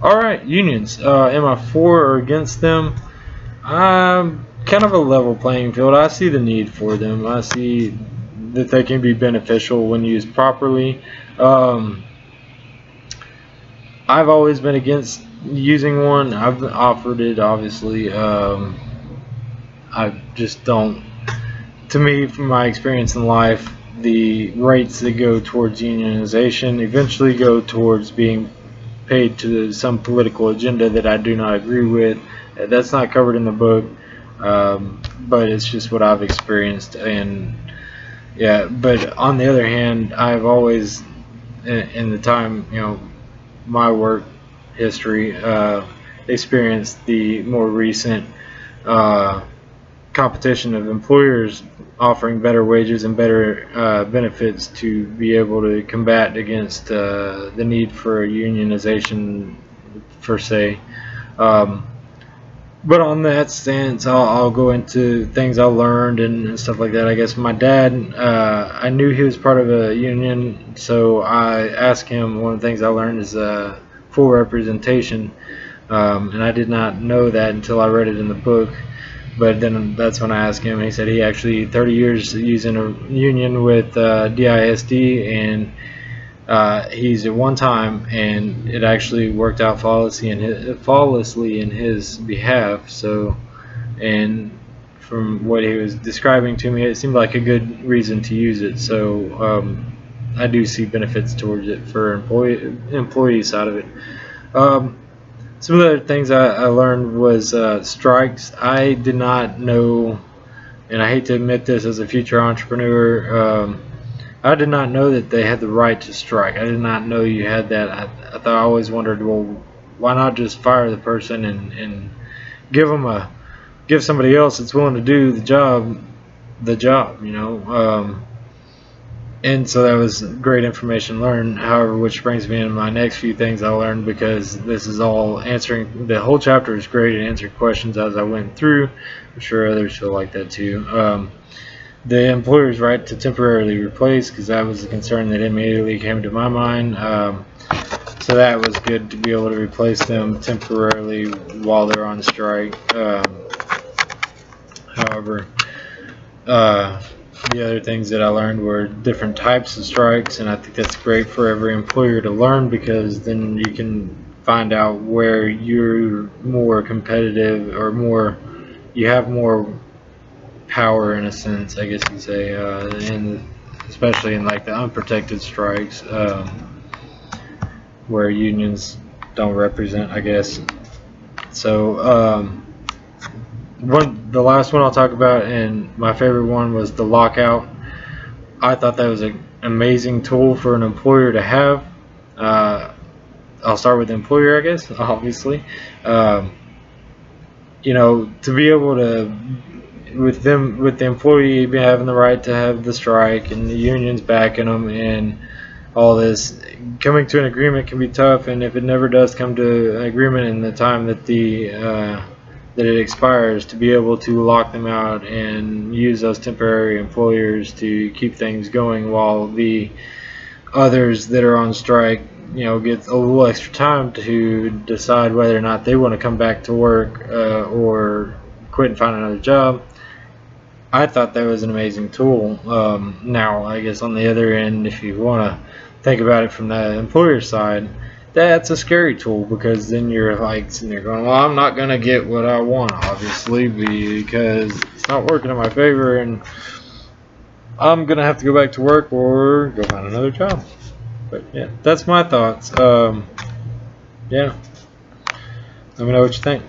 Alright, unions. Am I for or against them? I'm kind of a level playing field. I see the need for them. I see that they can be beneficial when used properly. Um, I've always been against using one. I've offered it, obviously. I just don't. To me, from my experience in life, the rates that go towards unionization eventually go towards being paid to some political agenda that I do not agree with. That's not covered in the book, but it's just what I've experienced. And yeah, but on the other hand, I've always, in the time, my work history, experienced the more recent competition of employers offering better wages and better benefits to be able to combat against the need for unionization per se. But on that stance, I'll go into things I learned and stuff like that. I guess my dad, I knew he was part of a union, so I asked him. One of the things I learned is full representation, and I did not know that until I read it in the book. But then that's when I asked him, and he said he actually 30 years using a union with DISD, and he's at one time, and it actually worked out flawlessly in his behalf. So, and from what he was describing to me, it seemed like a good reason to use it. So I do see benefits towards it for employee side of it. Some of the other things I learned was strikes. I did not know, and I hate to admit this as a future entrepreneur, I did not know that they had the right to strike. I did not know you had that. I thought I always wondered, well, why not just fire the person and give somebody else that's willing to do the job, and so that was great information learned. However, which brings me into my next few things I learned, because this is all answering, the whole chapter is great at answering questions as I went through. I'm sure others feel like that too. The employer's right to temporarily replace, because that was a concern that immediately came to my mind. So that was good to be able to replace them temporarily while they're on strike. However, the other things that I learned were different types of strikes, and I think that's great for every employer to learn, because then you can find out where you're more competitive or you have more power, in a sense, I guess you could say, and especially in like the unprotected strikes, where unions don't represent, I guess. So the last one I'll talk about, and my favorite one, was the lockout. I thought that was an amazing tool for an employer to have. I'll start with the employer, I guess, obviously. To be able to, with the employee having the right to have the strike and the unions backing them and all this, coming to an agreement can be tough, and if it never does come to an agreement in the time that that it expires, to be able to lock them out and use those temporary employers to keep things going while the others that are on strike, get a little extra time to decide whether or not they want to come back to work or quit and find another job. I thought that was an amazing tool. Now, I guess on the other end, if you want to think about it from the employer side, that's a scary tool, because then you're like sitting there going, well, I'm not going to get what I want, obviously, because it's not working in my favor, and I'm going to have to go back to work or go find another job. But yeah, that's my thoughts. Yeah, let me know what you think.